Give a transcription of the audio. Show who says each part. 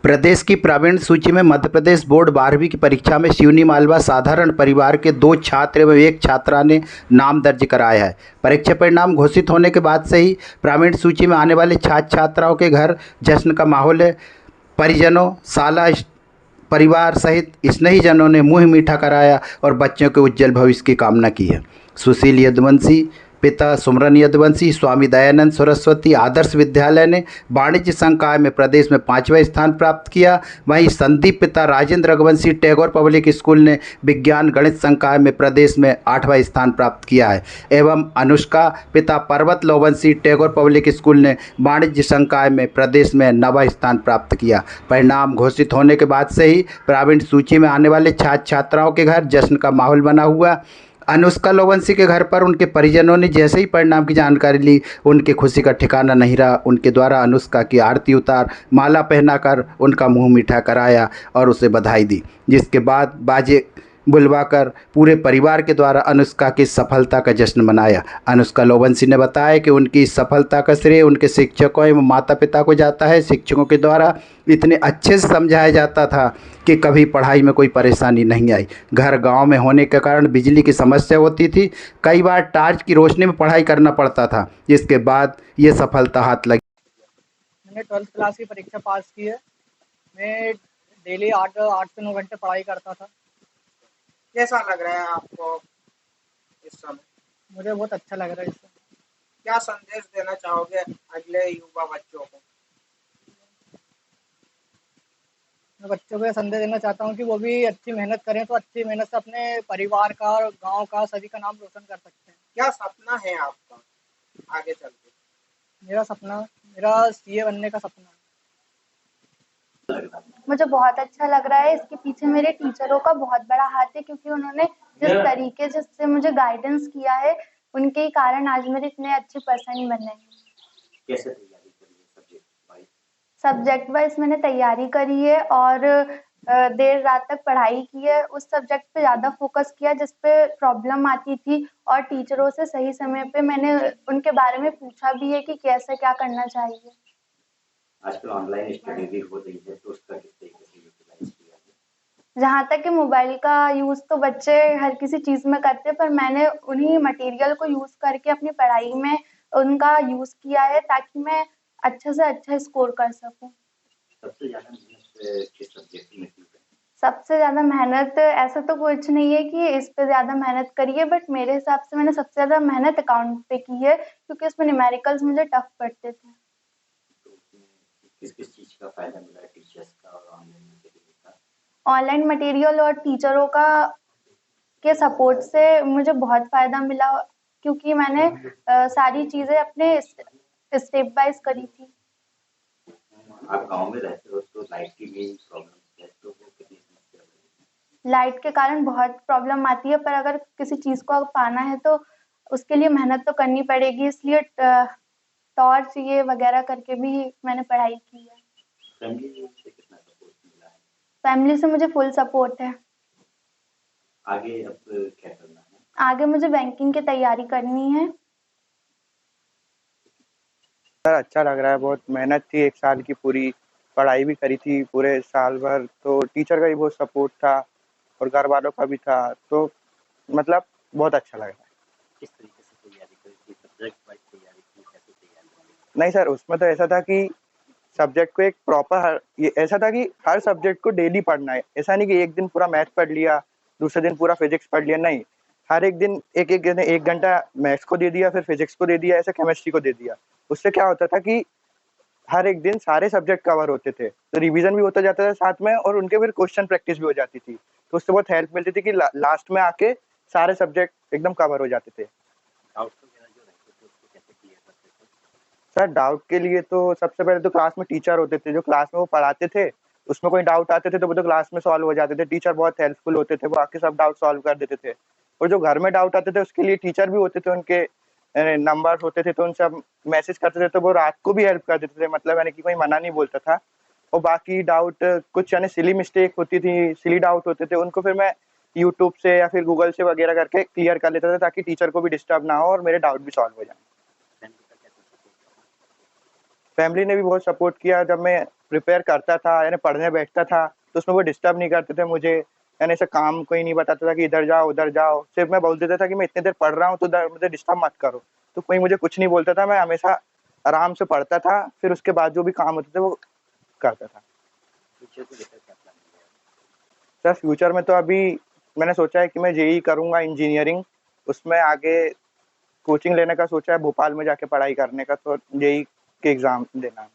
Speaker 1: प्रदेश की प्रावीण्य सूची में मध्य प्रदेश बोर्ड 12वीं की परीक्षा में शिवनी मालवा साधारण परिवार के 2 छात्र एवं 1 छात्रा ने नाम दर्ज कराया है। परीक्षा परिणाम घोषित होने के बाद से ही प्रावीण्य सूची में आने वाले छात्र छात्राओं के घर जश्न का माहौल है। परिजनों, साला परिवार सहित स्नेहीजनों ने मुँह मीठा कराया और बच्चों के उज्जवल भविष्य की कामना की है। सुशील यदुवंशी, पिता सुमरन यदुवंशी, स्वामी दयानंद सरस्वती आदर्श विद्यालय ने वाणिज्य संकाय में प्रदेश में 5वां स्थान प्राप्त किया। वहीं संदीप पिता राजेंद्र रघुवंशी टैगोर पब्लिक स्कूल ने विज्ञान गणित संकाय में प्रदेश में 8वां स्थान प्राप्त किया है। एवं अनुष्का पिता पर्वत लोवंशी टैगोर पब्लिक स्कूल ने वाणिज्य संकाय में प्रदेश में 9वां स्थान प्राप्त किया। परिणाम घोषित होने के बाद से ही प्रावीण्य सूची में आने वाले छात्र छात्राओं के घर जश्न का माहौल बना हुआ। अनुष्का लोवंशी के घर पर उनके परिजनों ने जैसे ही परिणाम की जानकारी ली, उनकी खुशी का ठिकाना नहीं रहा। उनके द्वारा अनुष्का की आरती उतार, माला पहनाकर उनका मुंह मीठा कराया और उसे बधाई दी, जिसके बाद बाजे बुलवाकर पूरे परिवार के द्वारा अनुष्का की सफलता का जश्न मनाया। अनुष्का लोवंशी ने बताया कि उनकी इस सफलता का श्रेय उनके शिक्षकों एवं माता पिता को जाता है। शिक्षकों के द्वारा इतने अच्छे से समझाया जाता था कि कभी पढ़ाई में कोई परेशानी नहीं आई। घर गांव में होने के कारण बिजली की समस्या होती थी, कई बार टार्च की रोशनी में पढ़ाई करना पड़ता था, जिसके बाद ये सफलता हाथ लगी।
Speaker 2: मैंने 12th क्लास की परीक्षा पास की है। मैं डेली 8 से 9 घंटे पढ़ाई करता था।
Speaker 3: कैसा लग रहा है आपको इस समय?
Speaker 2: मुझे बहुत अच्छा लग रहा है इससे।
Speaker 3: क्या संदेश देना चाहोगे अगले युवा बच्चों को?
Speaker 2: मैं बच्चों को ये संदेश देना चाहता हूँ कि वो भी अच्छी मेहनत करें, तो अच्छी मेहनत से अपने परिवार का और गांव का सभी का नाम रोशन कर सकते हैं।
Speaker 3: क्या सपना है आपका आगे चल के?
Speaker 2: मेरा सीए बनने का सपना है।
Speaker 4: मुझे बहुत अच्छा लग रहा है। इसके पीछे मेरे टीचरों का बहुत बड़ा हाथ है, क्योंकि उन्होंने जिस तरीके से मुझे गाइडेंस किया है, उनके ही कारण आज मेरे इतने अच्छे पर्सन बने हैं।
Speaker 1: कैसे तैयारी करी है
Speaker 4: सब्जेक्ट वाइज मैंने तैयारी करी है और देर रात तक पढ़ाई की है। उस सब्जेक्ट पे ज़्यादा फोकस किया जिस पे प्रॉब्लम आती थी, और टीचरों से सही समय पे मैंने उनके बारे में पूछा भी है कि कैसे क्या करना चाहिए।
Speaker 1: आजकल ऑनलाइन स्टडी भी हो रही है, तो उसका किस तरीके से यूटिलाइज किया है?
Speaker 4: जहाँ तक कि मोबाइल का यूज़ तो बच्चे हर किसी चीज़ में करते हैं, पर मैंने उन्हीं मटेरियल को यूज़ करके अपनी पढ़ाई में उनका यूज़ किया है, ताकि मैं अच्छे से अच्छा स्कोर कर सकूं।
Speaker 1: सबसे ज़्यादा मेहनत किस सब्जेक्ट में की है?
Speaker 4: सबसे ज़्यादा मेहनत ऐसा तो कुछ नहीं है कि इस पे ज़्यादा मेहनत करी है, बट मेरे हिसाब से मैंने सबसे ज़्यादा मेहनत अकाउंट पे की है, क्योंकि उसमें न्यूमेरिकल्स मुझे टफ पड़ते थे।
Speaker 1: तो उसमें किस-किस चीज़ का फ़ायदा मिला है, टीचर्स का और ऑनलाइन मटेरियल का?
Speaker 4: ऑनलाइन मटेरियल और टीचरों का के सपोर्ट से मुझे बहुत फ़ायदा मिला, क्योंकि मैंने सारी चीज़ें अपने स्टेप वाइज करी थी।
Speaker 1: आप गाँव में रहते हो, तो लाइट की भी प्रॉब्लम है, तो वो कितनी समस्या है?
Speaker 4: लाइट के कारण बहुत प्रॉब्लम आती है, पर अगर किसी चीज़ को पाना है तो उसके लिए मेहनत तो करनी पड़ेगी, इसलिए टॉर्च ये वगैरह करके भी मैंने पढ़ाई की है।
Speaker 1: फैमिली से कितना सपोर्ट मिला है?
Speaker 4: फैमिली से मुझे फुल सपोर्ट है।
Speaker 1: आगे अब क्या करना है?
Speaker 4: आगे मुझे बैंकिंग की तैयारी करनी है।
Speaker 5: सर अच्छा लग रहा है, बहुत मेहनत थी, 1 साल की पूरी पढ़ाई भी करी थी पूरे साल भर, तो टीचर का भी बहुत सपोर्ट था और घर वालों का भी था, तो मतलब बहुत अच्छा लग रहा है।
Speaker 1: किस तरीके से तैयारी करी थी? सब्जेक्ट वाइज तैयारी की, कैसे तैयारी की?
Speaker 5: नहीं सर, उसमें तो ऐसा था कि सब्जेक्ट को एक प्रॉपर ये ऐसा था कि हर सब्जेक्ट को डेली पढ़ना है। ऐसा नहीं कि एक दिन पूरा मैथ पढ़ लिया, दूसरे दिन पूरा फिजिक्स पढ़ लिया, नहीं। हर एक दिन एक घंटा मैथ्स को दे दिया, फिर फिजिक्स को दे दिया, ऐसे केमिस्ट्री को दे दिया। उससे क्या होता था कि हर एक दिन सारे सब्जेक्ट कवर होते थे, तो रिवीजन भी होता जाता था साथ में, और उनके फिर क्वेश्चन प्रैक्टिस भी हो जाती थी, तो उससे बहुत हेल्प मिलती थी कि लास्ट में आके सारे सब्जेक्ट एकदम कवर हो जाते थे।
Speaker 1: डाउट्स वगैरह जो रहते थे, उसको कैसे क्लियर करते थे?
Speaker 5: सर डाउट के लिए तो सबसे पहले तो क्लास में टीचर होते थे, जो क्लास में वो पढ़ाते थे, उसमें कोई डाउट आते थे तो वो तो क्लास में सॉल्व हो जाते थे। टीचर बहुत हेल्पफुल होते थे, वो आके सब डाउट सॉल्व कर देते थे। और जो घर में डाउट आते थे उसके लिए टीचर भी होते थे, उनके नंबर्स होते थे, तो उनसे हम मैसेज करते थे, तो वो रात को भी हेल्प कर देते थे, मतलब यानी कि कोई मना नहीं बोलता था। और बाकी डाउट कुछ यानी सिली मिस्टेक होती थी, सिली डाउट होते थे, उनको फिर मैं यूट्यूब से या फिर गूगल से वगैरह करके क्लियर कर लेता था, ताकि टीचर को भी डिस्टर्ब ना हो और मेरे डाउट भी सॉल्व हो जाए। फैमिली ने भी बहुत सपोर्ट किया। जब मैं प्रिपेयर करता था यानी पढ़ने बैठता था तो उसमें वो डिस्टर्ब नहीं करते थे मुझे, यानी ऐसे काम कोई नहीं बताता था कि इधर जाओ उधर जाओ। सिर्फ मैं बोल देता था कि मैं इतनी देर पढ़ रहा हूँ तो मुझे डिस्टर्ब मत करो, तो कोई मुझे कुछ नहीं बोलता था। मैं हमेशा आराम से पढ़ता था, फिर उसके बाद जो भी काम होते थे वो करता था। सर फ्यूचर में तो अभी मैंने सोचा है कि मैं जेई करूँगा इंजीनियरिंग, उसमें आगे कोचिंग लेने का सोचा है, भोपाल में जाके पढ़ाई करने का, तो जेई के एग्ज़ाम देना है।